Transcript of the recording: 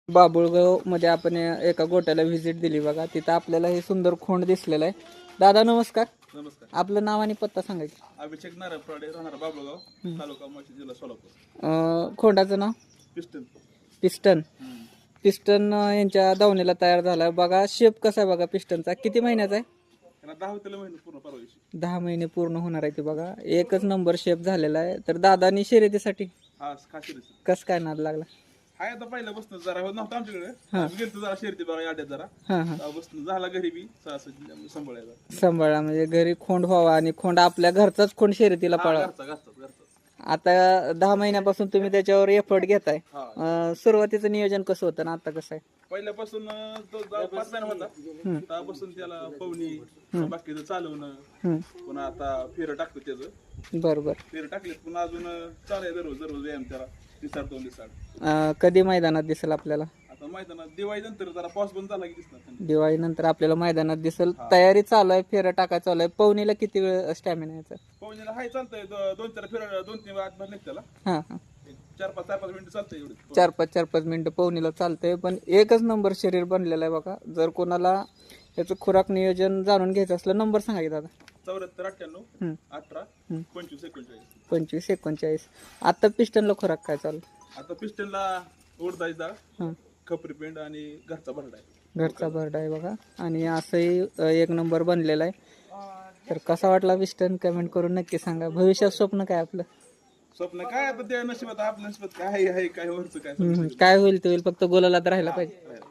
बाबुळगाव मध्ये आपण एका गोट्याला व्हिजिट दिली बघा. तिथं आपल्याला हे सुंदर खोंड दिसलेलं आहे. दादा नमस्कार. नमस्कार. आपलं नाव आणि पत्ता सांगायचं. अभिषेक नारळप्रडे, राहणार बाबुळगाव, तालुका मुळशी, जिल्हा सोलापूर. खोंडाचं नाव पिस्टन. पिस्टन. पिस्टन यांच्या दावणीला तयार झाला बघा. शेप कसा आहे बघा पिस्टनचा. किती महिन्याचा आहे? त्यांना 10 महिने पूर्ण परवा दिवशी. 10 महिने पूर्ण होणार आहे ते बघा. एकच नंबर शेप झालेला आहे. तर दादानी शर्यतीसाठी हा खासी कसं काय नाद लागला? हाय आता पहिल्या बसणं जरा होत नव्हतं आमच्याकडे. गेलतो जरा शर्ती बघा अड्ड्यात जरा. बसणं झाला घरी बी सांभाळायचा. सांभाळा म्हणजे घरी खोंड व्हावा आणि खोंड आपल्या घरचाच खोंड शर्यतीला पळा. आता 10 महिन्यापासून तुम्ही त्याच्यावर एफर्ट घेताय. सुरुवातीचं नियोजन कसं होतं ना आता कसं आहे? पहिल्यापासून तो 5 महिना होता तेव्हापासून त्याला पवनी बाकीचं चालवणं, पुन्हा आता फेरं टाकतो त्याचं. बरोबर. फेरं टाकलेत पुन्हा अजून चालू आहे दररोज व्यायाम त्याला. दिसाड 2 दिवसाड. कधी मैदानात दिसेल आपल्याला? आता मैदानात दिवाळी नंतर जरा पाऊस बंद झाला की दिसणार. दिवाळी नंतर आपल्याला मैदानात दिसेल. तयारी चालू आहे. फेरं टाकायचं चालू आहे. पवनीला किती वेळ स्टॅमिना याचा? पवनीला हाय चालतंय 2-4 फेर 2-3 आठ भरले त्याला. हा हा 4-5 मिनिटं चालतंय एवढं. 4-5 मिनिटं पवनीला चालतंय. पण एकच नंबर शरीर बनलेलं आहे बघा. जर कोणाला याचं खुराक नियोजन जाणून घ्यायचं असलं नंबर सांगा की दादा. 74-98 18 25 39. 25-39. आता पिस्टनला खुराक काय चालू? आता पिस्टनला उडदाची डाळ, खपरी पेंड आणि घरचा भरडा आहे. घरचा भरडा आहे बघा. आणि असंही एक नंबर बनलेला आहे. तर कसा वाटला पिस्टन कमेंट करून नक्की सांगा. भविष्यात स्वप्न काय आपलं? स्वप्न काय आता त्या नशिबात, आपल्या नशिबात काय आहे काय वरचं काय काय होईल ते होईल. फक्त गोलाला राहायला पाहिजे.